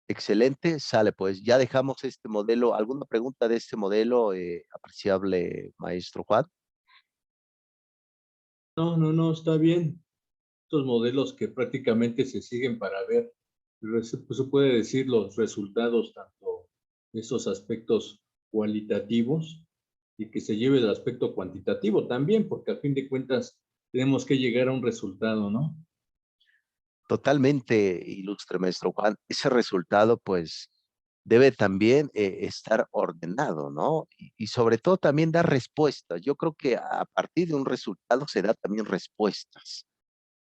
Excelente, sale pues. Ya dejamos este modelo. ¿Alguna pregunta de este modelo, apreciable maestro Juan? No, no, no, está bien. Estos modelos que prácticamente se siguen para ver, pues, se puede decir los resultados, tanto de esos aspectos cualitativos y que se lleve el aspecto cuantitativo también, porque a fin de cuentas tenemos que llegar a un resultado, ¿no? Totalmente ilustre, maestro Juan. Ese resultado, pues, debe también estar ordenado, ¿no? Y sobre todo también dar respuestas. Yo creo que a partir de un resultado se da también respuestas.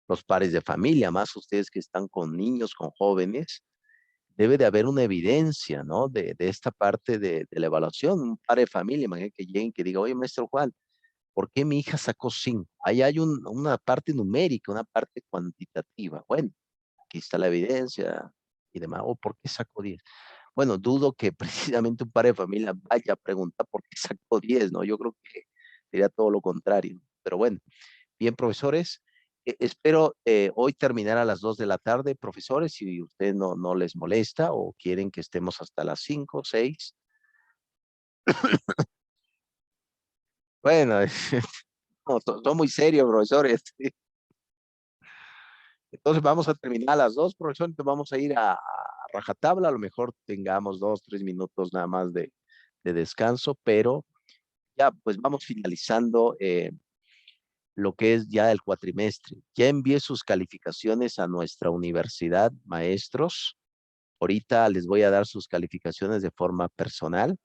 Los pares de familia, más ustedes que están con niños, con jóvenes, debe de haber una evidencia, ¿no? De esta parte de la evaluación. Un par de familia, imagínate que lleguen que diga, oye, maestro Juan, ¿por qué mi hija sacó 5? Ahí hay una parte numérica, una parte cuantitativa. Bueno, aquí está la evidencia y demás. ¿O por qué sacó 10? Bueno, dudo que precisamente un par de familia vaya a preguntar por qué sacó 10, ¿no? Yo creo que sería todo lo contrario. Pero bueno, bien, profesores, espero hoy terminar a las 2 de la tarde, profesores, si usted no les molesta o quieren que estemos hasta las 5, 6. Bueno, no, son muy serios, profesores. Entonces vamos a terminar a las 2, profesor. Entonces vamos a ir a rajatabla. A lo mejor tengamos 2, 3 minutos nada más de descanso, pero ya pues vamos finalizando lo que es ya el cuatrimestre. Ya envié sus calificaciones a nuestra universidad, maestros. Ahorita les voy a dar sus calificaciones de forma personal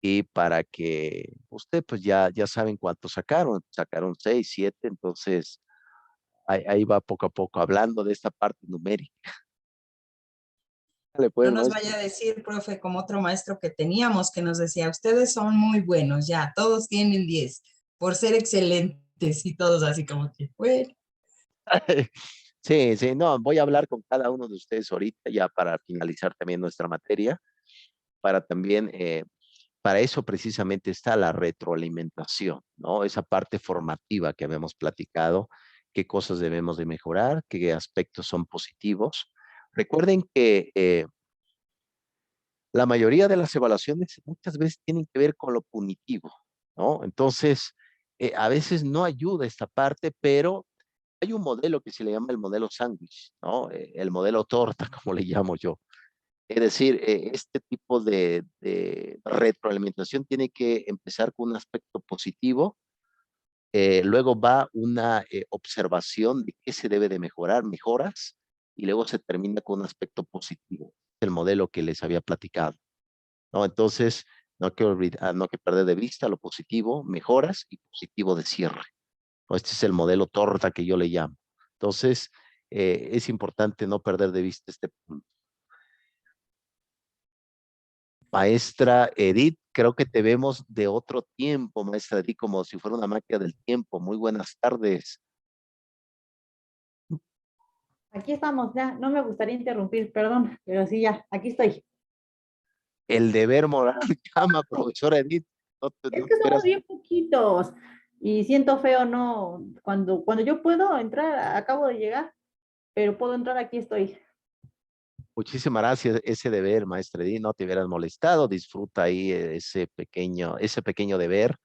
y para que usted pues ya saben cuánto sacaron 6, 7, entonces ahí va poco a poco hablando de esta parte numérica. Dale No pues, nos maestro. vaya a decir, profe, como otro maestro que teníamos que nos decía, ustedes son muy buenos, ya, todos tienen 10 por ser excelentes y todos así como que, bueno. Sí, sí, no, voy a hablar con cada uno de ustedes ahorita ya para finalizar también nuestra materia, para también, para eso precisamente está la retroalimentación, ¿no? Esa parte formativa que habíamos platicado, qué cosas debemos de mejorar, qué aspectos son positivos. Recuerden que la mayoría de las evaluaciones muchas veces tienen que ver con lo punitivo, ¿no? Entonces, a veces no ayuda esta parte, pero hay un modelo que se le llama el modelo sándwich, ¿no? El modelo torta, como le llamo yo. Es decir, este tipo de retroalimentación tiene que empezar con un aspecto positivo, luego va una observación de qué se debe de mejorar, mejoras, y luego se termina con un aspecto positivo, el modelo que les había platicado, ¿no? Entonces, no hay que olvidar, no hay que perder de vista lo positivo, mejoras y positivo de cierre, ¿no? Este es el modelo torta que yo le llamo. Entonces, es importante no perder de vista este punto. Maestra Edith, creo que te vemos de otro tiempo, maestra Edith, como si fuera una máquina del tiempo. Muy buenas tardes. Aquí estamos, ya, no me gustaría interrumpir, perdón, pero sí, ya, aquí estoy. El deber moral llama, profesora Edith. No te, Es no que te somos hubieras- bien poquitos y siento feo, no, cuando yo puedo entrar, acabo de llegar, pero puedo entrar, aquí estoy. Muchísimas gracias. Ese deber, maestra Edith, no te hubieras molestado. Disfruta ahí ese pequeño deber.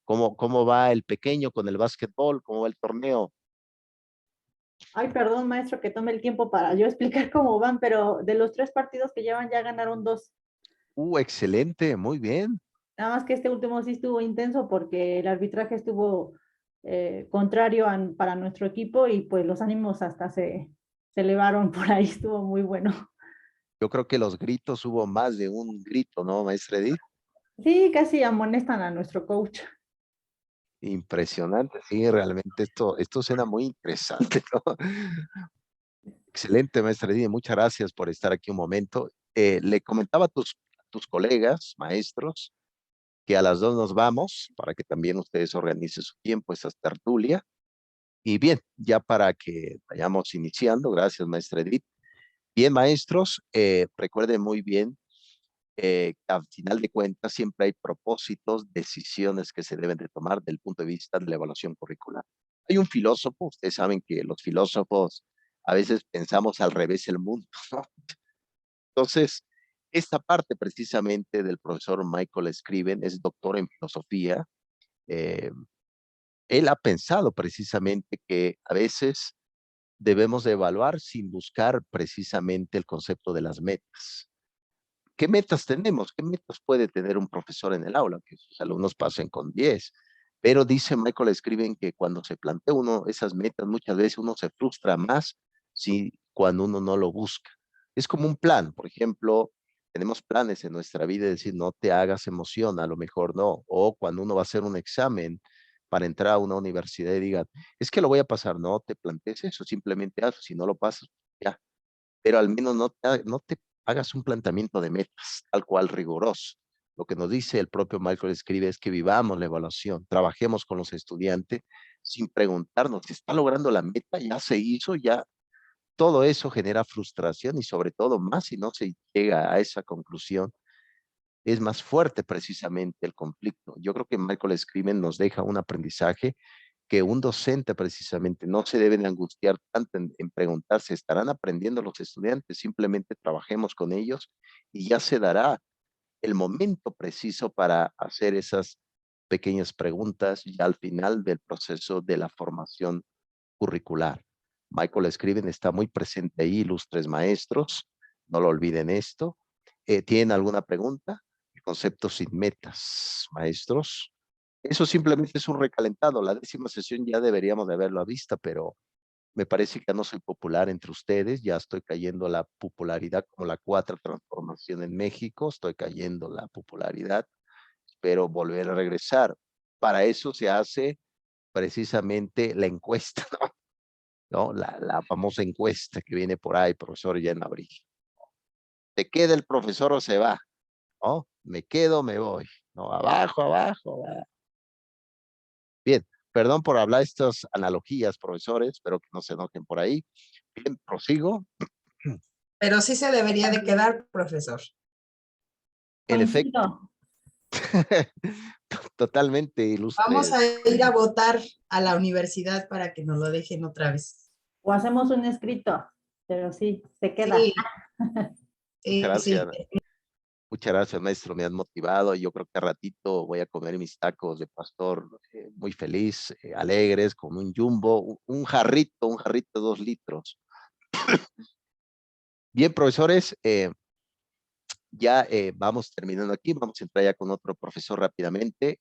¿Cómo va el pequeño con el básquetbol? ¿Cómo va el torneo? Ay, perdón, maestro, que tome el tiempo para yo explicar cómo van, pero de los 3 partidos que llevan ya ganaron 2. Excelente, muy bien. Nada más que este último sí estuvo intenso porque el arbitraje estuvo contrario para nuestro equipo y pues los ánimos hasta se elevaron por ahí, estuvo muy bueno. Yo creo que los gritos, hubo más de un grito, ¿no, maestra Edith? Sí, casi amonestan a nuestro coach. Impresionante, sí, realmente esto suena muy interesante, ¿no? Excelente, maestra Edith, muchas gracias por estar aquí un momento. Le comentaba a tus colegas, maestros, que a las 2 nos vamos para que también ustedes organicen su tiempo, esa tertulia. Y bien, ya para que vayamos iniciando, gracias, maestra Edith. Bien, maestros, recuerden muy bien al final de cuentas siempre hay propósitos, decisiones que se deben de tomar del punto de vista de la evaluación curricular. Hay un filósofo, ustedes saben que los filósofos a veces pensamos al revés el mundo, ¿no? Entonces, esta parte precisamente del profesor Michael Scriven es doctor en filosofía. eh, Él ha pensado precisamente que a veces debemos de evaluar sin buscar precisamente el concepto de las metas. ¿Qué metas tenemos? ¿Qué metas puede tener un profesor en el aula? Que sus alumnos pasen con 10. Pero dice Michael Scriven que cuando se plantea uno esas metas, muchas veces uno se frustra más si cuando uno no lo busca. Es como un plan, por ejemplo, tenemos planes en nuestra vida, es decir, no te hagas emoción, a lo mejor no. O cuando uno va a hacer un examen para entrar a una universidad y diga, es que lo voy a pasar, no te plantees eso, simplemente hazlo, si no lo pasas, ya, pero al menos no te hagas un planteamiento de metas, tal cual riguroso. Lo que nos dice el propio Michael escribe es que vivamos la evaluación, trabajemos con los estudiantes sin preguntarnos si está logrando la meta, ya se hizo, ya todo eso genera frustración y sobre todo más si no se llega a esa conclusión, es más fuerte precisamente el conflicto. Yo creo que Michael Scriven nos deja un aprendizaje que un docente precisamente no se debe de angustiar tanto en preguntarse, ¿estarán aprendiendo los estudiantes? Simplemente trabajemos con ellos y ya se dará el momento preciso para hacer esas pequeñas preguntas ya al final del proceso de la formación curricular. Michael Scriven está muy presente ahí, ilustres maestros, no lo olviden esto. ¿Tienen alguna pregunta? El concepto sin metas, maestros. Eso simplemente es un recalentado. La 10ª sesión ya deberíamos de haberlo visto, pero me parece que ya no soy popular entre ustedes. Ya estoy cayendo la popularidad como la 4ª transformación en México. Estoy cayendo la popularidad. Espero volver a regresar. Para eso se hace precisamente la encuesta, ¿no? La famosa encuesta que viene por ahí, profesor, ya en abril. ¿Se queda el profesor o se va? ¿No? Me quedo, me voy. ¿No? Abajo, abajo, abajo. Bien, perdón por hablar estas analogías, profesores, espero que no se enojen por ahí. Bien, prosigo. Pero sí se debería de quedar, profesor. En efecto, Coincido. totalmente Vamos ilustres. a ir a votar a la universidad para que nos lo dejen otra vez. O hacemos un escrito, pero sí, se queda. Sí, Muchas sí, gracias. Muchas gracias, maestro. Me han motivado. Yo creo que a ratito voy a comer mis tacos de pastor muy feliz, alegres, con un jumbo, un jarrito de 2 litros. Bien, profesores, ya vamos terminando aquí. Vamos a entrar ya con otro profesor rápidamente.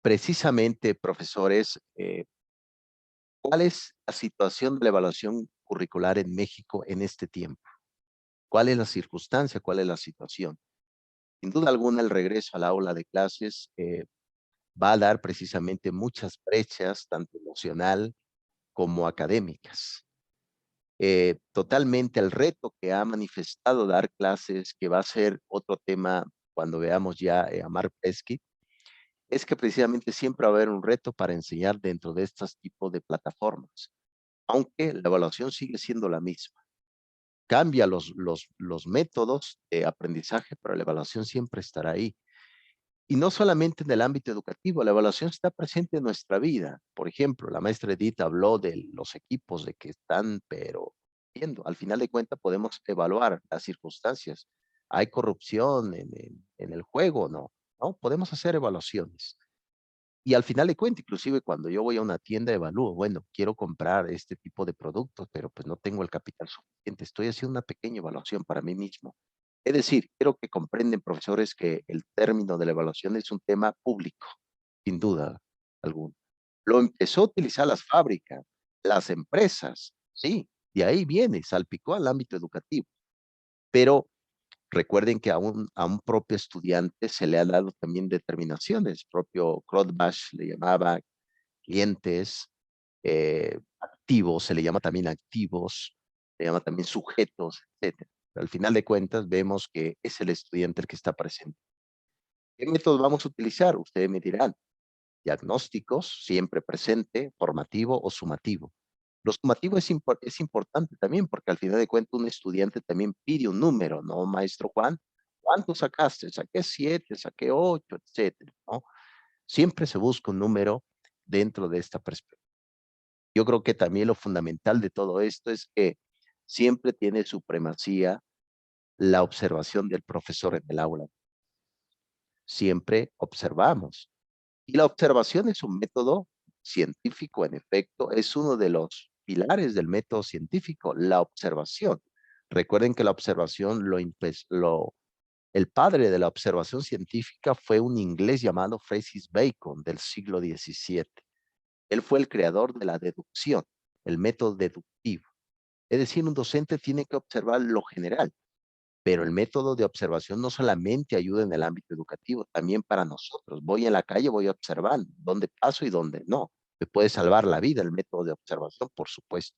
Precisamente, profesores, ¿cuál es la situación de la evaluación curricular en México en este tiempo? ¿Cuál es la circunstancia? ¿Cuál es la situación? Sin duda alguna, el regreso al aula de clases va a dar precisamente muchas brechas, tanto emocional como académicas. Totalmente el reto que ha manifestado dar clases, que va a ser otro tema cuando veamos ya a Mark Pesky, es que precisamente siempre va a haber un reto para enseñar dentro de estos tipos de plataformas, aunque la evaluación sigue siendo la misma. Cambia los métodos de aprendizaje, pero la evaluación siempre estará ahí. Y no solamente en el ámbito educativo, la evaluación está presente en nuestra vida. Por ejemplo, la maestra Edith habló de los equipos, de que están, pero viendo, al final de cuentas podemos evaluar las circunstancias. ¿Hay corrupción en el juego? No, no, podemos hacer evaluaciones. Y al final de cuentas, inclusive cuando yo voy a una tienda, evalúo, bueno, quiero comprar este tipo de productos, pero pues no tengo el capital suficiente. Estoy haciendo una pequeña evaluación para mí mismo. Es decir, quiero que comprenden, profesores, que el término de la evaluación es un tema público, sin duda alguna. Lo empezó a utilizar las fábricas, las empresas, sí, de ahí viene, salpicó al ámbito educativo. Pero recuerden que a un propio estudiante se le ha dado también determinaciones. Propio Krotbach le llamaba clientes, activos, se le llama también activos, se llama también sujetos, etcétera. Pero al final de cuentas vemos que es el estudiante el que está presente. ¿Qué métodos vamos a utilizar? Ustedes me dirán. Diagnósticos, siempre presente, formativo o sumativo. Lo sumativo es importante también porque al final de cuentas un estudiante también pide un número, ¿no, maestro Juan? ¿Cuánto sacaste? Saqué 7, saqué 8, etcétera, ¿no? Siempre se busca un número dentro de esta perspectiva. Yo creo que también lo fundamental de todo esto es que siempre tiene supremacía la observación del profesor en el aula. Siempre observamos. Y la observación es un método científico, en efecto, es uno de los pilares del método científico, la observación. Recuerden que la observación el padre de la observación científica fue un inglés llamado Francis Bacon del siglo XVII. Él fue el creador de la deducción, el método deductivo. Es decir, un docente tiene que observar lo general, pero el método de observación no solamente ayuda en el ámbito educativo, también para nosotros. Voy en la calle, voy observando dónde paso y dónde no. Me puede salvar la vida el método de observación, por supuesto.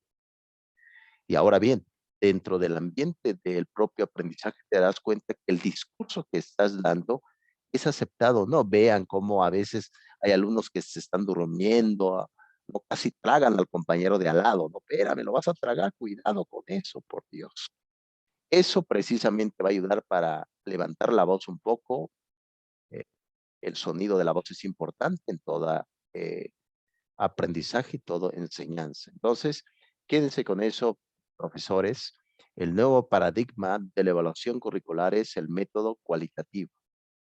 Y ahora bien, dentro del ambiente del propio aprendizaje te das cuenta que el discurso que estás dando es aceptado, ¿no? Vean cómo a veces hay alumnos que se están durmiendo, no casi tragan al compañero de al lado, no, espérame, lo vas a tragar, cuidado con eso, por Dios. Eso precisamente va a ayudar para levantar la voz un poco. eh, el sonido de la voz es importante en toda aprendizaje y todo enseñanza. Entonces, quédense con eso, profesores. El nuevo paradigma de la evaluación curricular es el método cualitativo.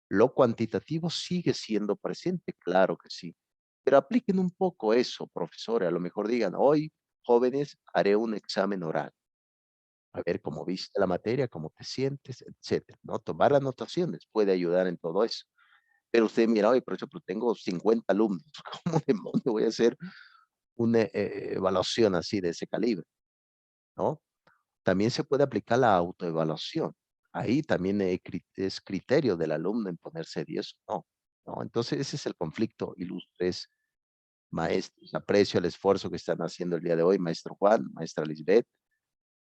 Lo cuantitativo sigue siendo presente, claro que sí, pero apliquen un poco eso, profesores. A lo mejor digan, hoy, jóvenes, haré un examen oral. A ver cómo viste la materia, cómo te sientes, etcétera, ¿no? Tomar anotaciones puede ayudar en todo eso. Pero usted mira, oye, por ejemplo, tengo 50 alumnos, ¿cómo demonios voy a hacer una evaluación así de ese calibre, ¿no? También se puede aplicar la autoevaluación. Ahí también es criterio del alumno en ponerse 10 o no, ¿no? Entonces ese es el conflicto, ilustres maestros. Aprecio el esfuerzo que están haciendo el día de hoy, maestro Juan, maestra Lisbeth.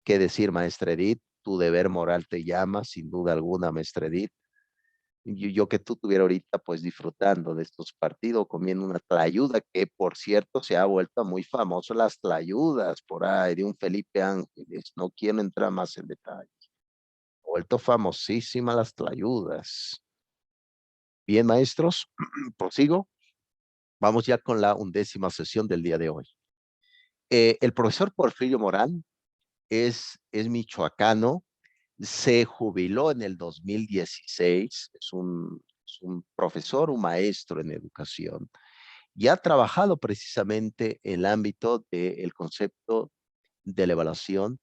¿Qué decir, maestra Edith? Tu deber moral te llama, sin duda alguna, maestra Edith. Yo que tú estuviera ahorita pues disfrutando de estos partidos, comiendo una tlayuda que por cierto se ha vuelto muy famoso las tlayudas por ahí de un Felipe Ángeles, no quiero entrar más en detalle, ha vuelto famosísimas las tlayudas. Bien, maestros, prosigo, vamos ya con la 11ª sesión del día de hoy. El profesor Porfirio Morán es michoacano, se jubiló en el 2016, es un profesor, un maestro en educación, y ha trabajado precisamente en el ámbito del concepto de la evaluación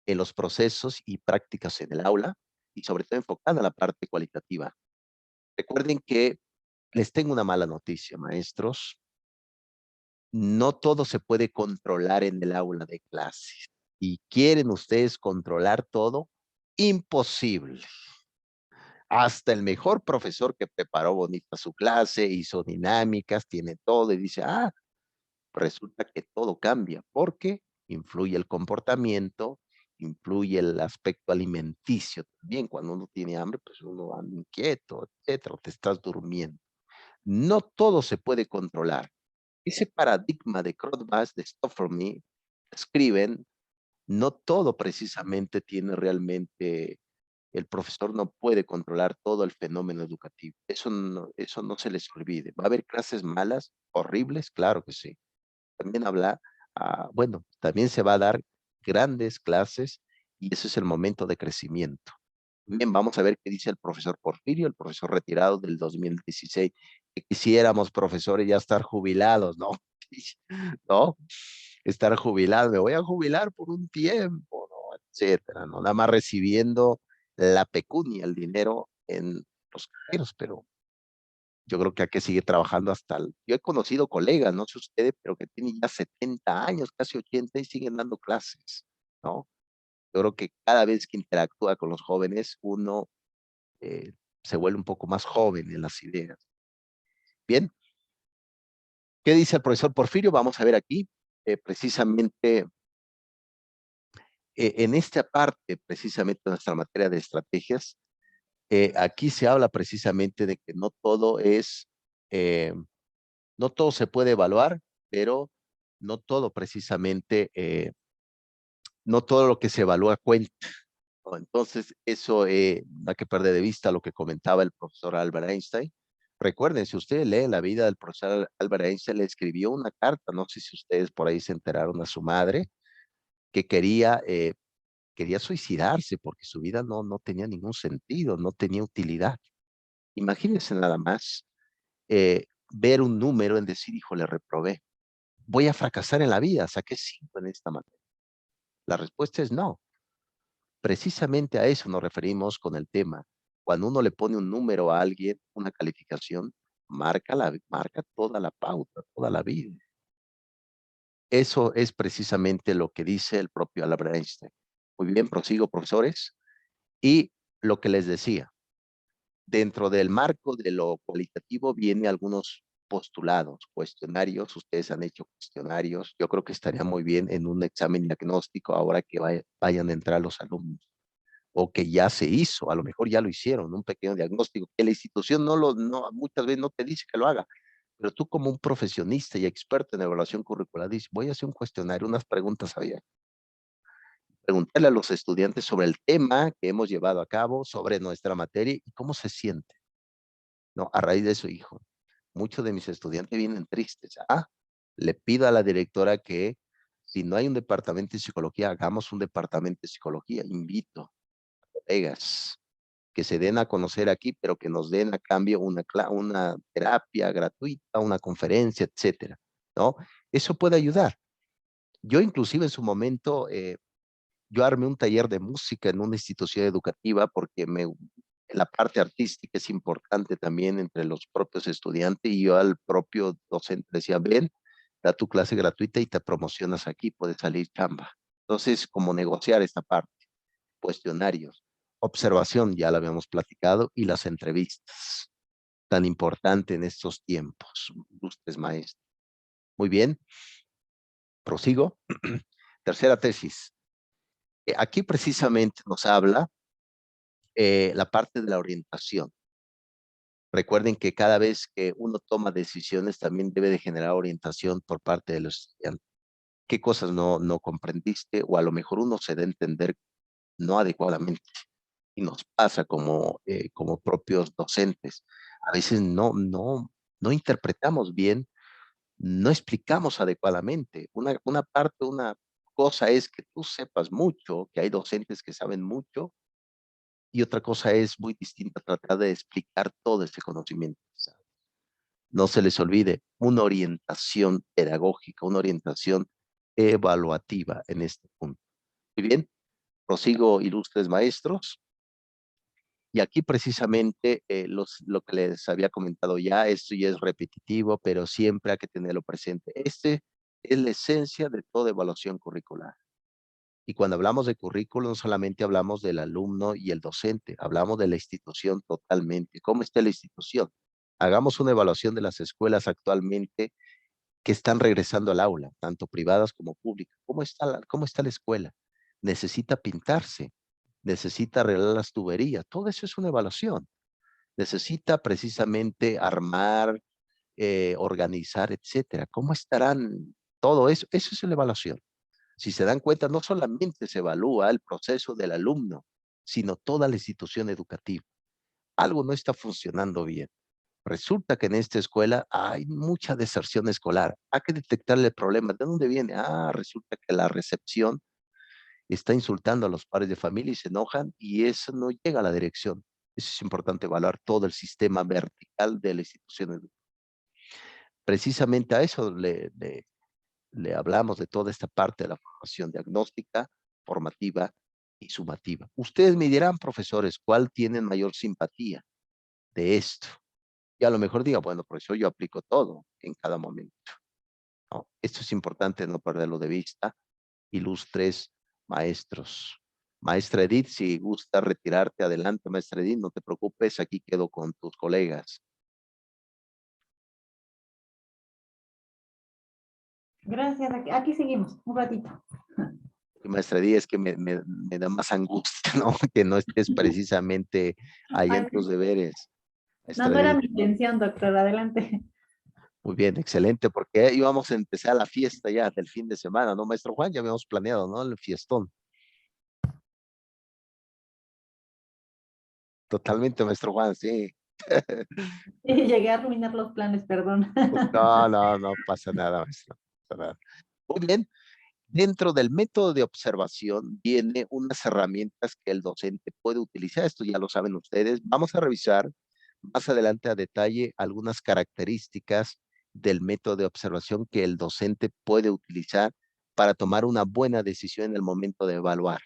en los procesos y prácticas en el aula, y sobre todo enfocada en la parte cualitativa. Recuerden que les tengo una mala noticia, maestros. No todo se puede controlar en el aula de clases. Y quieren ustedes controlar todo, imposible. Hasta el mejor profesor que preparó bonita su clase, hizo dinámicas, tiene todo y dice, resulta que todo cambia porque influye el comportamiento, influye el aspecto alimenticio también. Cuando uno tiene hambre, pues uno anda inquieto, etcétera, te estás durmiendo. No todo se puede controlar. Ese paradigma de Krodbas, de Stop for Me, escriben, no todo precisamente tiene realmente, el profesor no puede controlar todo el fenómeno educativo. Eso no se les olvide. ¿Va a haber clases malas, horribles? Claro que sí. También bueno, también se va a dar grandes clases y ese es el momento de crecimiento. Bien, vamos a ver qué dice el profesor Porfirio, el profesor retirado del 2016, que quisiéramos, profesores, ya estar jubilados, ¿no? ¿No? Estar jubilado, me voy a jubilar por un tiempo, ¿no? Etcétera, ¿no? Nada más recibiendo la pecunia, el dinero en los cajeros, pero yo creo que hay que seguir trabajando yo he conocido colegas, no sé ustedes, pero que tienen ya 70 años, casi 80 y siguen dando clases, ¿no? Yo creo que cada vez que interactúa con los jóvenes, uno eh, se vuelve un poco más joven en las ideas. Bien, ¿qué dice el profesor Porfirio? Vamos a ver aquí, precisamente en esta parte, precisamente de nuestra materia de estrategias, aquí se habla precisamente de que eh, no todo se puede evaluar, pero no todo precisamente, no todo lo que se evalúa cuenta, ¿no? Entonces, eso no hay que perder de vista lo que comentaba el profesor Albert Einstein. Recuerden, si ustedes leen la vida del profesor Albert Einstein, le escribió una carta, no sé si ustedes por ahí se enteraron, a su madre, que quería quería suicidarse porque su vida no tenía ningún sentido, no tenía utilidad. Imagínense nada más ver un número en decir, hijo, le reprobé. Voy a fracasar en la vida, saqué 5 en esta materia. La respuesta es no. Precisamente a eso nos referimos con el tema. Cuando uno le pone un número a alguien, una calificación, marca toda la pauta, toda la vida. Eso es precisamente lo que dice el propio Albert Einstein. Muy bien, prosigo, profesores. Y lo que les decía, dentro del marco de lo cualitativo viene algunos postulados, cuestionarios. Ustedes han hecho cuestionarios. Yo creo que estaría muy bien en un examen diagnóstico ahora que vayan a entrar los alumnos, o que ya se hizo, a lo mejor ya lo hicieron, un pequeño diagnóstico, que la institución muchas veces no te dice que lo haga, pero tú como un profesionista y experto en evaluación curricular dices, voy a hacer un cuestionario, unas preguntas abiertas, preguntarle a los estudiantes sobre el tema que hemos llevado a cabo, sobre nuestra materia y cómo se siente, ¿no? A raíz de eso, hijo, muchos de mis estudiantes vienen tristes. Le pido a la directora que si no hay un departamento de psicología, hagamos un departamento de psicología. Invito a colegas que se den a conocer aquí, pero que nos den a cambio una terapia gratuita, una conferencia, etcétera, ¿no? Eso puede ayudar. Yo inclusive en su momento, yo armé un taller de música en una institución educativa porque la parte artística es importante también entre los propios estudiantes, y yo al propio docente decía, ven, da tu clase gratuita y te promocionas aquí, puedes salir chamba. Entonces, como negociar esta parte, cuestionarios, observación, ya lo habíamos platicado, y las entrevistas, tan importante en estos tiempos, ilustres maestros. Muy bien, prosigo. Tercera tesis. Aquí precisamente nos habla la parte de la orientación. Recuerden que cada vez que uno toma decisiones también debe de generar orientación por parte de los estudiantes. ¿Qué cosas no comprendiste? O a lo mejor uno se da a entender no adecuadamente. Y nos pasa como propios docentes. A veces no interpretamos bien, no explicamos adecuadamente. Una cosa es que tú sepas mucho, que hay docentes que saben mucho, y otra cosa es muy distinta tratar de explicar todo ese conocimiento. No se les olvide una orientación pedagógica, una orientación evaluativa en este punto. Muy bien, prosigo, ilustres maestros. Y aquí precisamente lo que les había comentado ya, esto ya es repetitivo, pero siempre hay que tenerlo presente. Este es la esencia de toda evaluación curricular. Y cuando hablamos de currículo, no solamente hablamos del alumno y el docente, hablamos de la institución totalmente. ¿Cómo está la institución? Hagamos una evaluación de las escuelas actualmente que están regresando al aula, tanto privadas como públicas. ¿Cómo está la escuela? Necesita pintarse, necesita arreglar las tuberías. Todo eso es una evaluación. Necesita precisamente armar, organizar, etcétera. ¿Cómo estarán todo eso? Eso es una evaluación. Si se dan cuenta, no solamente se evalúa el proceso del alumno, sino toda la institución educativa. Algo no está funcionando bien. Resulta que en esta escuela hay mucha deserción escolar. Hay que detectarle el problema. ¿De dónde viene? Resulta que la recepción está insultando a los padres de familia y se enojan, y eso no llega a la dirección. Eso es importante, evaluar todo el sistema vertical de la institución educativa. Precisamente a eso le hablamos, de toda esta parte de la formación diagnóstica, formativa y sumativa. Ustedes me dirán, profesores, ¿cuál tienen mayor simpatía de esto? Y a lo mejor diga, bueno, profesor, yo aplico todo en cada momento, ¿no? Esto es importante no perderlo de vista. Ilustres maestros. Maestra Edith, si gusta retirarte, adelante, maestra Edith, no te preocupes, aquí quedo con tus colegas. Gracias, aquí seguimos un ratito. Y maestra Edith, es que me da más angustia, ¿no? Que no estés precisamente ahí en Ay, tus deberes. no, Maestra no era Edith, mi intención, doctor, adelante. muy bien, excelente, porque íbamos a empezar la fiesta ya del fin de semana, ¿no, maestro Juan? Ya habíamos planeado, ¿no? El fiestón. Totalmente, maestro Juan, sí. Llegué a arruinar los planes, perdón. No pasa nada, maestro. No pasa nada. Muy bien, Dentro del método de observación viene unas herramientas que el docente puede utilizar. Esto ya lo saben ustedes. Vamos a revisar más adelante a detalle algunas características del método de observación que el docente puede utilizar para tomar una buena decisión en el momento de evaluar.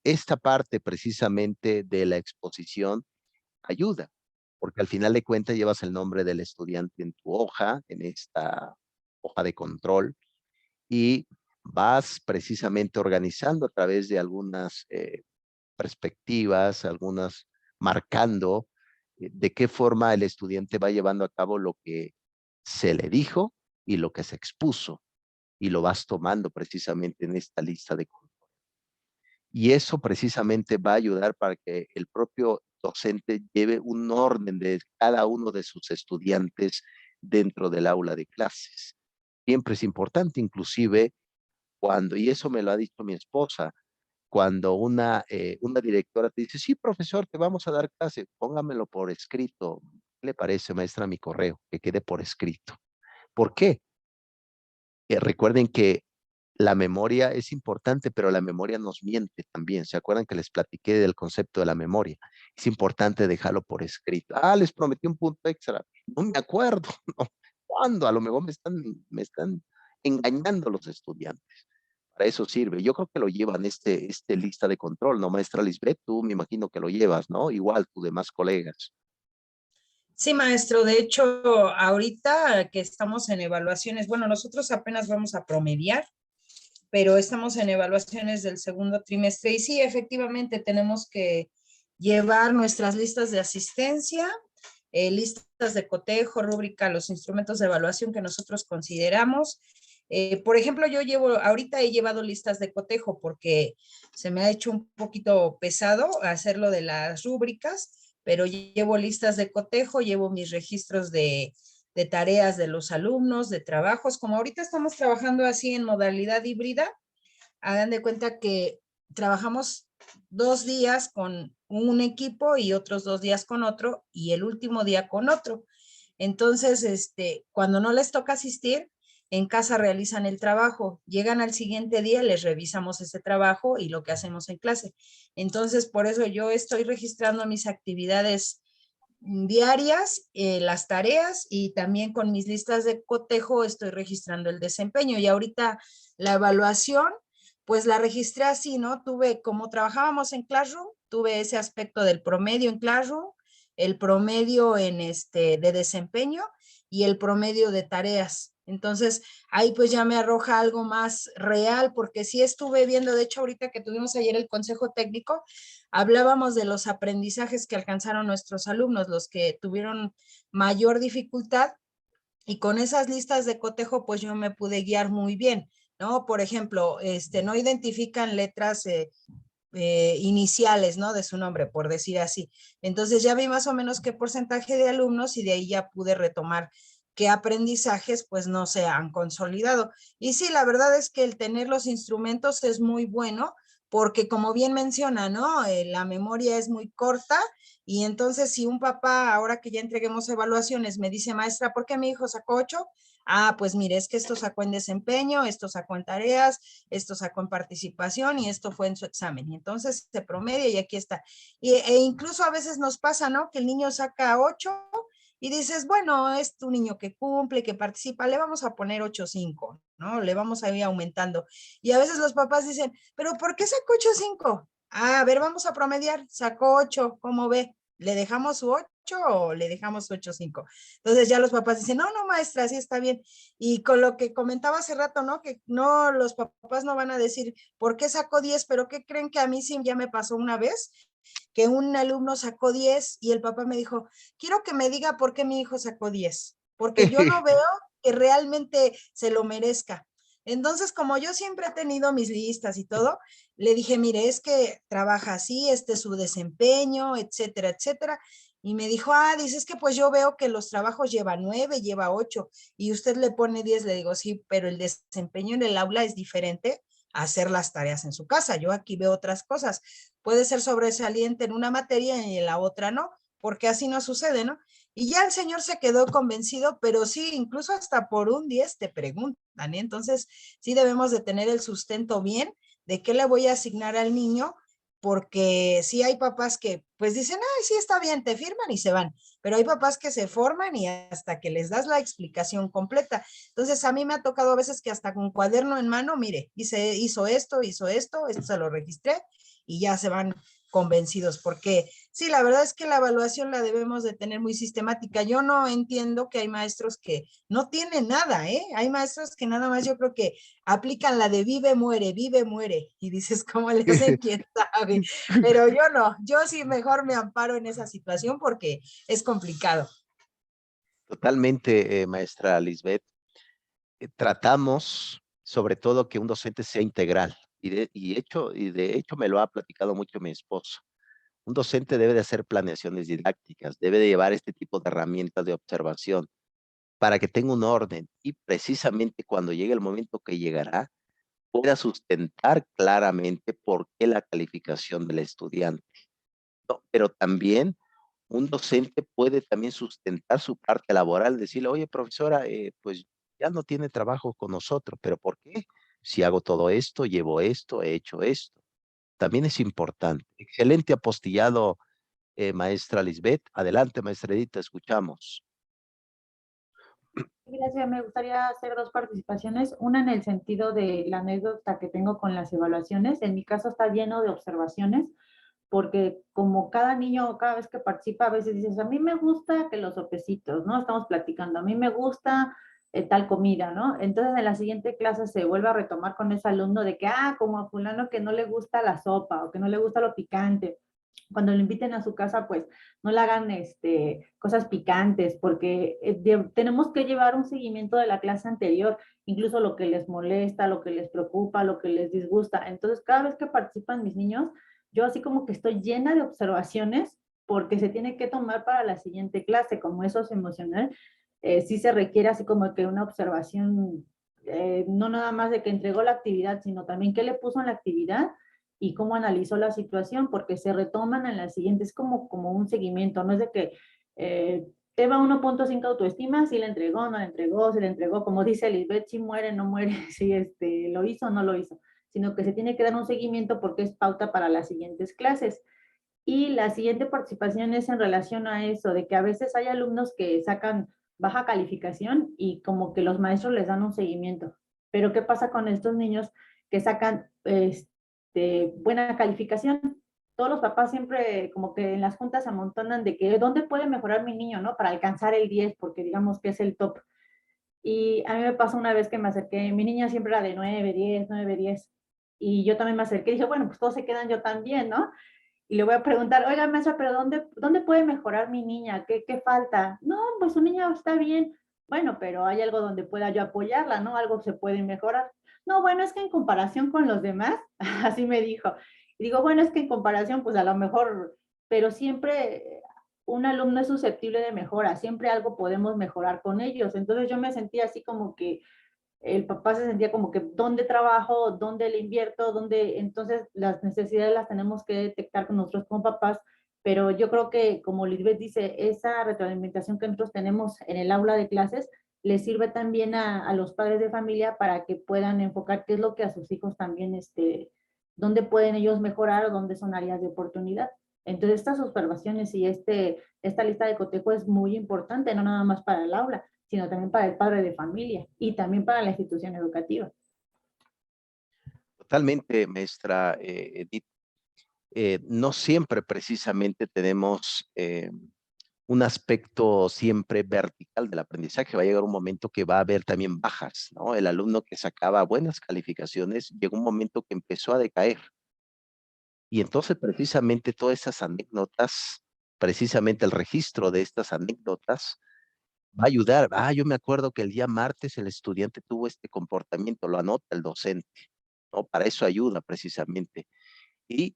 Esta parte precisamente de la exposición ayuda, porque al final de cuentas llevas el nombre del estudiante en tu hoja, en esta hoja de control, y vas precisamente organizando a través de algunas perspectivas, algunas marcando de qué forma el estudiante va llevando a cabo lo que se le dijo y lo que se expuso, y lo vas tomando precisamente en esta lista de control. Y eso precisamente va a ayudar para que el propio docente lleve un orden de cada uno de sus estudiantes dentro del aula de clases. Siempre es importante, inclusive cuando, y eso me lo ha dicho mi esposa, cuando una directora te dice, sí, profesor, te vamos a dar clase, póngamelo por escrito. ¿Qué le parece, maestra, mi correo? Que quede por escrito. ¿Por qué? Recuerden que la memoria es importante, pero la memoria nos miente también. ¿Se acuerdan que les platiqué del concepto de la memoria? Es importante dejarlo por escrito. Ah, les prometí un punto extra. No me acuerdo. ¿No? ¿Cuándo? A lo mejor me están engañando los estudiantes. Para eso sirve. Yo creo que lo llevan este lista de control, ¿no, maestra Lisbeth? Tú me imagino que lo llevas, ¿no? Igual tus demás colegas. Sí, maestro, de hecho, ahorita que estamos en evaluaciones, bueno, nosotros apenas vamos a promediar, pero estamos en evaluaciones del segundo trimestre y sí, efectivamente tenemos que llevar nuestras listas de asistencia, listas de cotejo, rúbrica, los instrumentos de evaluación que nosotros consideramos. Por ejemplo, ahorita he llevado listas de cotejo porque se me ha hecho un poquito pesado hacerlo de las rúbricas, pero llevo listas de cotejo, llevo mis registros de tareas de los alumnos, de trabajos. Como ahorita estamos trabajando así en modalidad híbrida, hagan de cuenta que trabajamos 2 días con un equipo y otros 2 días con otro y el último día con otro. Entonces, cuando no les toca asistir, en casa realizan el trabajo, llegan al siguiente día, les revisamos ese trabajo y lo que hacemos en clase. Entonces, por eso yo estoy registrando mis actividades diarias, las tareas y también con mis listas de cotejo estoy registrando el desempeño. Y ahorita la evaluación, pues la registré así, ¿no? Tuve, como trabajábamos en Classroom, tuve ese aspecto del promedio en Classroom, el promedio de desempeño y el promedio de tareas. Entonces, ahí pues ya me arroja algo más real, porque sí estuve viendo, de hecho, ahorita que tuvimos ayer el consejo técnico, hablábamos de los aprendizajes que alcanzaron nuestros alumnos, los que tuvieron mayor dificultad, y con esas listas de cotejo, pues yo me pude guiar muy bien, ¿no? Por ejemplo, no identifican letras iniciales, ¿no? De su nombre, por decir así. Entonces ya vi más o menos qué porcentaje de alumnos y de ahí ya pude retomar qué aprendizajes pues no se han consolidado. Y sí, la verdad es que el tener los instrumentos es muy bueno porque como bien menciona, ¿no? La memoria es muy corta y entonces si un papá, ahora que ya entreguemos evaluaciones, me dice, maestra, ¿por qué mi hijo sacó 8? Ah, pues mire, es que esto sacó en desempeño, esto sacó en tareas, esto sacó en participación y esto fue en su examen. Y entonces se promedia y aquí está. E incluso a veces nos pasa, ¿no? Que el niño saca 8 y dices, bueno, es tu niño que cumple, que participa, le vamos a poner 8.5, ¿no? Le vamos a ir aumentando. Y a veces los papás dicen, pero ¿por qué sacó 8.5? Ah, a ver, vamos a promediar, sacó 8, ¿cómo ve? ¿Le dejamos su 8 o le dejamos 8.5? Entonces ya los papás dicen, no, no, maestra, así está bien. Y con lo que comentaba hace rato, ¿no? Que no, los papás no van a decir, ¿por qué sacó 10? Pero ¿qué creen que a mí sí ya me pasó una vez? Que un alumno sacó 10 y el papá me dijo, quiero que me diga por qué mi hijo sacó 10, porque yo no veo que realmente se lo merezca. Entonces, como yo siempre he tenido mis listas y todo, le dije, mire, es que trabaja así, este es su desempeño, etcétera, etcétera. Y me dijo, dices que pues yo veo que los trabajos lleva 9, lleva 8 y usted le pone 10. Le digo, sí, pero el desempeño en el aula es diferente a hacer las tareas en su casa. Yo aquí veo otras cosas. Puede ser sobresaliente en una materia y en la otra no, porque así no sucede, ¿no? Y ya el señor se quedó convencido, pero sí, incluso hasta por un 10 te preguntan, ¿eh? Entonces, sí debemos de tener el sustento bien de qué le voy a asignar al niño, porque sí hay papás que pues dicen, ay, sí está bien, te firman y se van, pero hay papás que se forman y hasta que les das la explicación completa. Entonces, a mí me ha tocado a veces que hasta con cuaderno en mano, mire, hizo esto se lo registré y ya se van convencidos, porque sí, la verdad es que la evaluación la debemos de tener muy sistemática. Yo no entiendo que hay maestros que no tienen nada, ¿eh? Hay maestros que nada más yo creo que aplican la de vive, muere, y dices, ¿cómo le hacen? ¿Quién sabe? Pero yo no, yo sí mejor me amparo en esa situación porque es complicado. Totalmente, maestra Lisbeth. Tratamos sobre todo que un docente sea integral y de hecho me lo ha platicado mucho mi esposo. Un docente debe de hacer planeaciones didácticas, debe de llevar este tipo de herramientas de observación para que tenga un orden y precisamente cuando llegue el momento que llegará, pueda sustentar claramente por qué la calificación del estudiante, ¿no? Pero también un docente puede también sustentar su parte laboral, decirle, oye, profesora, pues ya no tiene trabajo con nosotros, pero ¿por qué? Si hago todo esto, llevo esto, he hecho esto. También es importante. Excelente apostillado, maestra Lisbeth. Adelante, maestra Edith, te escuchamos. Gracias, me gustaría hacer dos participaciones. Una en el sentido de la anécdota que tengo con las evaluaciones. En mi caso está lleno de observaciones, porque como cada niño, cada vez que participa, a veces dices, a mí me gusta que los sopecitos, ¿no? Estamos platicando, a mí me gusta tal comida, ¿no? Entonces en la siguiente clase se vuelve a retomar con ese alumno de que, como a fulano que no le gusta la sopa o que no le gusta lo picante. Cuando lo inviten a su casa, pues no le hagan cosas picantes, porque tenemos que llevar un seguimiento de la clase anterior, incluso lo que les molesta, lo que les preocupa, lo que les disgusta. Entonces, cada vez que participan mis niños, yo así como que estoy llena de observaciones porque se tiene que tomar para la siguiente clase, como eso es emocional, sí se requiere así como que una observación, no nada más de que entregó la actividad, sino también qué le puso en la actividad y cómo analizó la situación, porque se retoman en la siguiente, es como un seguimiento, no es de que tema 1.5 autoestima, si le entregó, no le entregó, si le entregó, como dice Lisbeth, si muere, no muere, si lo hizo o no lo hizo, sino que se tiene que dar un seguimiento porque es pauta para las siguientes clases. Y la siguiente participación es en relación a eso, de que a veces hay alumnos que sacan baja calificación y como que los maestros les dan un seguimiento. Pero ¿qué pasa con estos niños que sacan buena calificación? Todos los papás siempre como que en las juntas se amontonan de que ¿dónde puede mejorar mi niño, no? Para alcanzar el 10, porque digamos que es el top. Y a mí me pasó una vez que me acerqué, mi niña siempre era de 9, 10. Y yo también me acerqué y dije, bueno, pues todos se quedan, yo también, ¿no? Y le voy a preguntar, oiga, maestra, pero ¿dónde puede mejorar mi niña? ¿Qué falta? No, pues su niña está bien. Bueno, pero hay algo donde pueda yo apoyarla, ¿no? Algo se puede mejorar. No, bueno, es que en comparación con los demás, así me dijo. Y digo, bueno, es que en comparación, pues a lo mejor, pero siempre un alumno es susceptible de mejora, siempre algo podemos mejorar con ellos. Entonces yo me sentía así como que el papá se sentía como que dónde trabajo, dónde le invierto, dónde, entonces las necesidades las tenemos que detectar con nosotros como papás, pero yo creo que como Lisbeth dice, esa retroalimentación que nosotros tenemos en el aula de clases les sirve también a los padres de familia para que puedan enfocar qué es lo que a sus hijos también, dónde pueden ellos mejorar o dónde son áreas de oportunidad. Entonces estas observaciones y esta lista de cotejo es muy importante, no nada más para el aula, sino también para el padre de familia y también para la institución educativa. Totalmente, maestra Edith. No siempre precisamente tenemos un aspecto siempre vertical del aprendizaje. Va a llegar un momento que va a haber también bajas, ¿no? El alumno que sacaba buenas calificaciones, llegó un momento que empezó a decaer. Y entonces precisamente todas esas anécdotas, precisamente el registro de estas anécdotas, va a ayudar. Yo me acuerdo que el día martes el estudiante tuvo este comportamiento, lo anota el docente, ¿no? Para eso ayuda precisamente. Y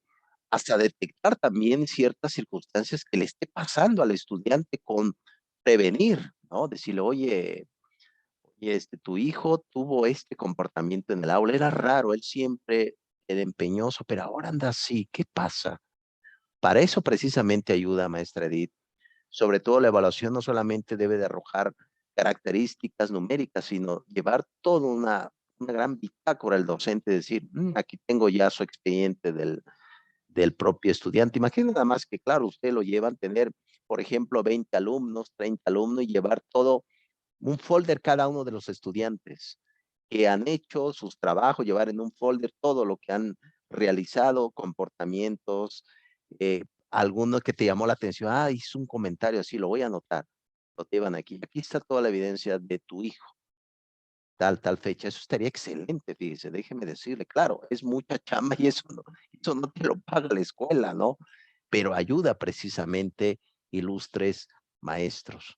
hasta detectar también ciertas circunstancias que le esté pasando al estudiante con prevenir, ¿no? Decirle, oye, tu hijo tuvo este comportamiento en el aula, era raro, él siempre era empeñoso, pero ahora anda así, ¿qué pasa? Para eso precisamente ayuda, maestra Edith, Sobre todo la evaluación no solamente debe de arrojar características numéricas, sino llevar toda una gran bitácora al docente, decir, aquí tengo ya su expediente del propio estudiante. Imagínate nada más que, claro, usted lo llevan a tener, por ejemplo, 20 alumnos, 30 alumnos y llevar todo, un folder cada uno de los estudiantes que han hecho sus trabajos, llevar en un folder todo lo que han realizado, comportamientos, alguno que te llamó la atención, hizo un comentario así, lo voy a anotar, lo llevan aquí. Aquí está toda la evidencia de tu hijo, tal fecha. Eso estaría excelente, fíjese, déjeme decirle, claro, es mucha chamba y eso no te lo paga la escuela, ¿no? Pero ayuda precisamente ilustres maestros.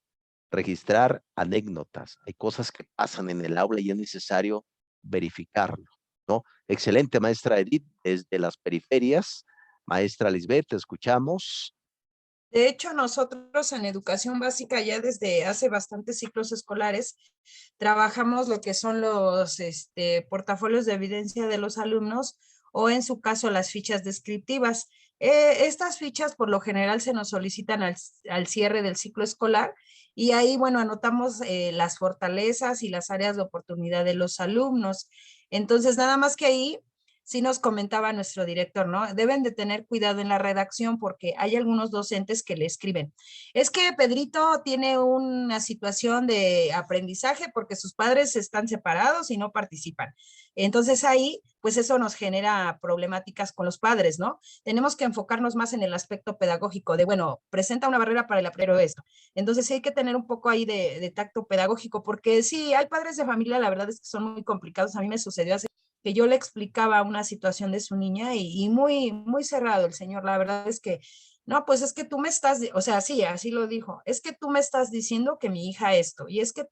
Registrar anécdotas. Hay cosas que pasan en el aula y es necesario verificarlo, ¿no? Excelente, maestra Edith, desde las periferias. Maestra Lisbeth, te escuchamos. De hecho, nosotros en educación básica ya desde hace bastantes ciclos escolares trabajamos lo que son los portafolios de evidencia de los alumnos o en su caso las fichas descriptivas. Estas fichas por lo general se nos solicitan al cierre del ciclo escolar y ahí, bueno, anotamos las fortalezas y las áreas de oportunidad de los alumnos. Entonces, nada más que ahí sí nos comentaba nuestro director, ¿no? Deben de tener cuidado en la redacción porque hay algunos docentes que le escriben. Es que Pedrito tiene una situación de aprendizaje porque sus padres están separados y no participan. Entonces ahí, pues eso nos genera problemáticas con los padres, ¿no? Tenemos que enfocarnos más en el aspecto pedagógico de, bueno, presenta una barrera para el aprendizaje esto. Entonces sí hay que tener un poco ahí de tacto pedagógico porque sí, hay padres de familia, la verdad es que son muy complicados. A mí me sucedió hace que yo le explicaba una situación de su niña y muy, muy cerrado el señor. La verdad es que, no, pues es que tú me estás, o sea, sí, así lo dijo, es que tú me estás diciendo que mi hija esto, y es que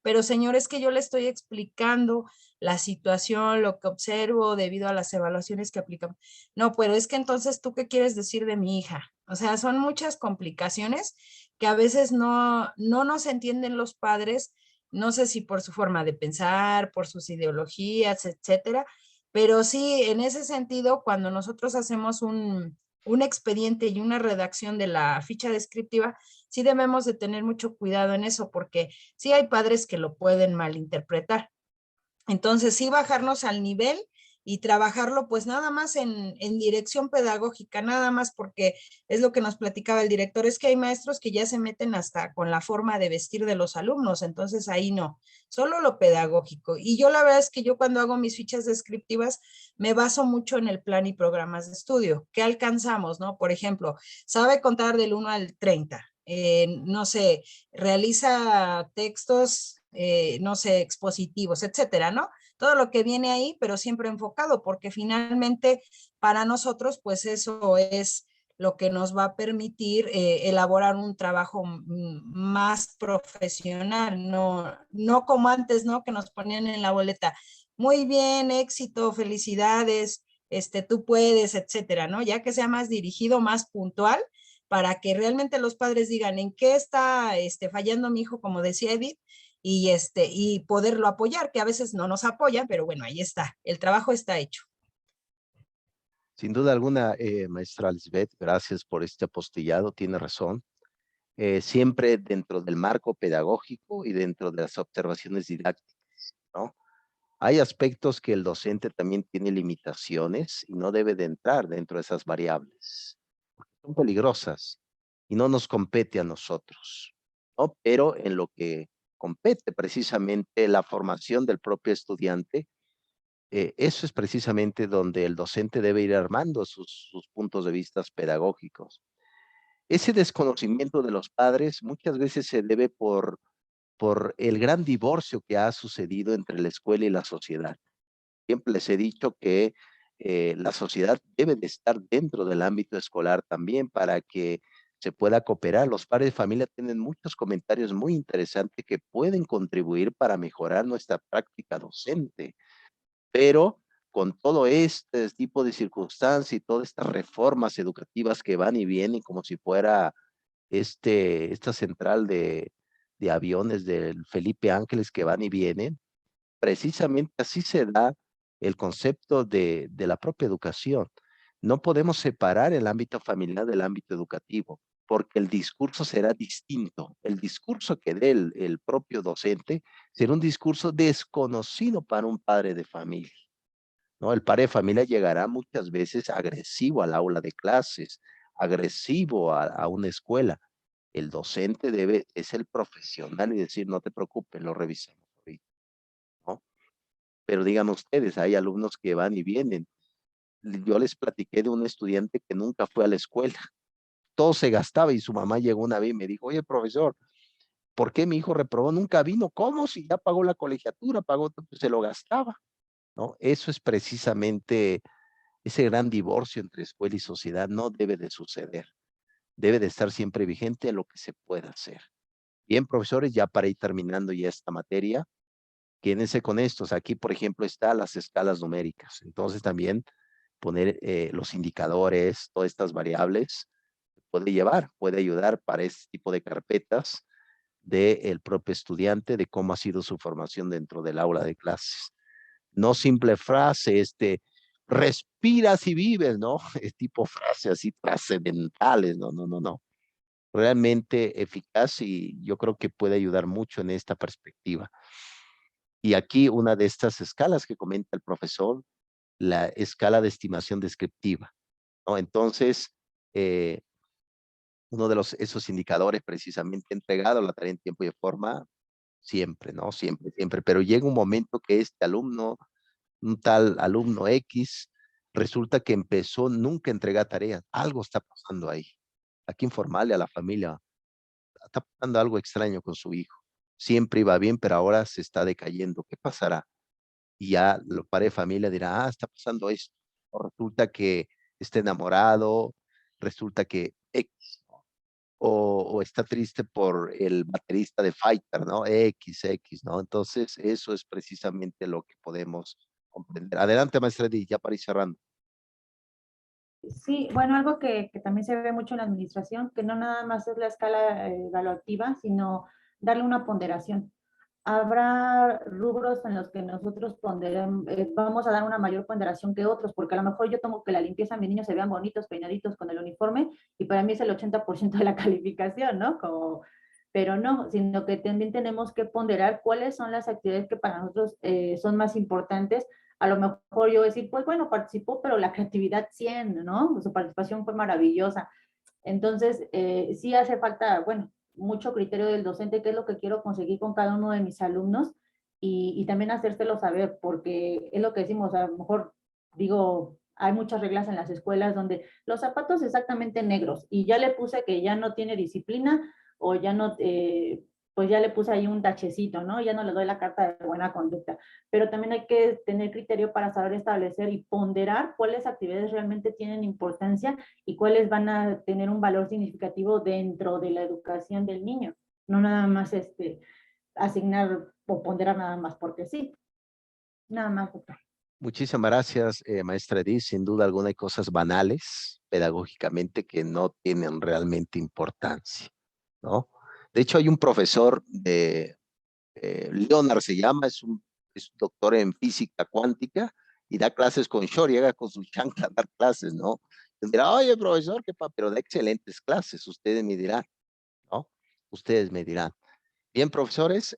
pero señor, es que yo le estoy explicando la situación, lo que observo debido a las evaluaciones que aplicamos. No, pero es que entonces, ¿tú qué quieres decir de mi hija? O sea, son muchas complicaciones que a veces no nos entienden los padres, no sé si por su forma de pensar, por sus ideologías, etcétera, pero sí, en ese sentido, cuando nosotros hacemos un expediente y una redacción de la ficha descriptiva, sí debemos de tener mucho cuidado en eso, porque sí hay padres que lo pueden malinterpretar. Entonces, sí bajarnos al nivel y trabajarlo pues nada más en dirección pedagógica, nada más porque es lo que nos platicaba el director, es que hay maestros que ya se meten hasta con la forma de vestir de los alumnos, entonces ahí no, solo lo pedagógico. Y yo la verdad es que yo cuando hago mis fichas descriptivas me baso mucho en el plan y programas de estudio. ¿Qué alcanzamos, no? Por ejemplo, sabe contar del 1 al 30. No sé, realiza textos, no sé, expositivos, etcétera, ¿no? Todo lo que viene ahí, pero siempre enfocado, porque finalmente para nosotros, pues eso es lo que nos va a permitir elaborar un trabajo más profesional, no como antes, ¿no? Que nos ponían en la boleta, muy bien, éxito, felicidades, tú puedes, etcétera, ¿no? Ya que sea más dirigido, más puntual, para que realmente los padres digan en qué está fallando mi hijo, como decía Edith, y poderlo apoyar, que a veces no nos apoyan, pero bueno, ahí está, el trabajo está hecho. Sin duda alguna, maestra Lisbeth, gracias por este apostillado, tiene razón. Siempre dentro del marco pedagógico y dentro de las observaciones didácticas, ¿no? Hay aspectos que el docente también tiene limitaciones y no debe de entrar dentro de esas variables. Son peligrosas y no nos compete a nosotros, ¿no? Pero en lo que compete precisamente la formación del propio estudiante, eso es precisamente donde el docente debe ir armando sus puntos de vista pedagógicos. Ese desconocimiento de los padres muchas veces se debe por el gran divorcio que ha sucedido entre la escuela y la sociedad. Siempre les he dicho que la sociedad debe de estar dentro del ámbito escolar también para que se pueda cooperar. Los padres de familia tienen muchos comentarios muy interesantes que pueden contribuir para mejorar nuestra práctica docente, pero con todo este tipo de circunstancias y todas estas reformas educativas que van y vienen como si fuera esta central de aviones del Felipe Ángeles que van y vienen, precisamente así se da el concepto de la propia educación. No podemos separar el ámbito familiar del ámbito educativo, porque el discurso será distinto. El discurso que dé el propio docente será un discurso desconocido para un padre de familia, ¿no? El padre de familia llegará muchas veces agresivo al aula de clases, agresivo a una escuela. El docente es el profesional y decir, no te preocupes, lo revisamos ahorita, ¿no? Pero digan ustedes, hay alumnos que van y vienen. Yo les platiqué de un estudiante que nunca fue a la escuela. Todo se gastaba y su mamá llegó una vez y me dijo, oye, profesor, ¿por qué mi hijo reprobó? Nunca vino. ¿Cómo? Si ya pagó la colegiatura, pagó, pues se lo gastaba, ¿no? Eso es precisamente ese gran divorcio entre escuela y sociedad. No debe de suceder. Debe de estar siempre vigente lo que se pueda hacer. Bien, profesores, ya para ir terminando ya esta materia, quédense con estos. Aquí, por ejemplo, están las escalas numéricas. Entonces también poner los indicadores, todas estas variables, puede ayudar para este tipo de carpetas del propio estudiante, de cómo ha sido su formación dentro del aula de clases. No simple frase, respiras y vives, ¿no? Es tipo frase así trascendentales, no, no, no, no. Realmente eficaz y yo creo que puede ayudar mucho en esta perspectiva. Y aquí una de estas escalas que comenta el profesor, la escala de estimación descriptiva, ¿no? Entonces, uno de esos indicadores precisamente entregado la tarea en tiempo y forma, siempre, ¿no? Siempre, siempre. Pero llega un momento que este alumno, un tal alumno X, resulta que empezó nunca a entregar tareas. Algo está pasando ahí. Hay que informarle a la familia. Está pasando algo extraño con su hijo. Siempre iba bien, pero ahora se está decayendo. ¿Qué pasará? Y ya los padres de familia dirán, está pasando esto. O resulta que está enamorado, resulta que X, ¿no? O está triste por el baterista de Fighter, ¿no? X, ¿no? Entonces, eso es precisamente lo que podemos comprender. Adelante, maestra Edith, ya para ir cerrando. Sí, bueno, algo que también se ve mucho en la administración, que no nada más es la escala evaluativa, sino darle una ponderación. Habrá rubros en los que nosotros vamos a dar una mayor ponderación que otros, porque a lo mejor yo tomo que la limpieza, mis niños se vean bonitos, peinaditos con el uniforme, y para mí es el 80% de la calificación, ¿no? Pero no, sino que también tenemos que ponderar cuáles son las actividades que para nosotros son más importantes. A lo mejor yo decir, pues bueno, participó, pero la creatividad 100, ¿no? Su participación fue maravillosa. Entonces, sí hace falta, bueno, mucho criterio del docente, qué es lo que quiero conseguir con cada uno de mis alumnos y también hacérselo saber, porque es lo que decimos, a lo mejor digo, hay muchas reglas en las escuelas donde los zapatos exactamente negros y ya le puse que ya no tiene disciplina o ya no, pues ya le puse ahí un tachecito, ¿no? Ya no le doy la carta de buena conducta. Pero también hay que tener criterio para saber establecer y ponderar cuáles actividades realmente tienen importancia y cuáles van a tener un valor significativo dentro de la educación del niño. No nada más asignar o ponderar nada más porque sí. Nada más, doctor. Muchísimas gracias, maestra Edith. Sin duda alguna hay cosas banales pedagógicamente que no tienen realmente importancia, ¿no? De hecho, hay un profesor de Leonard se llama, es un doctor en física cuántica y da clases con short, llega con su chancla a dar clases, ¿no? Y dirá, oye, profesor, pero da excelentes clases, ustedes me dirán, ¿no? Ustedes me dirán. Bien, profesores,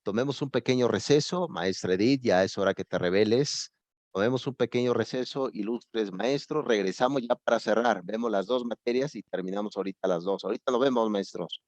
tomemos un pequeño receso. Maestra Edith, ya es hora que te reveles. Tomemos un pequeño receso, ilustres maestros. Regresamos ya para cerrar. Vemos las dos materias y terminamos ahorita las dos. Ahorita nos vemos, maestros.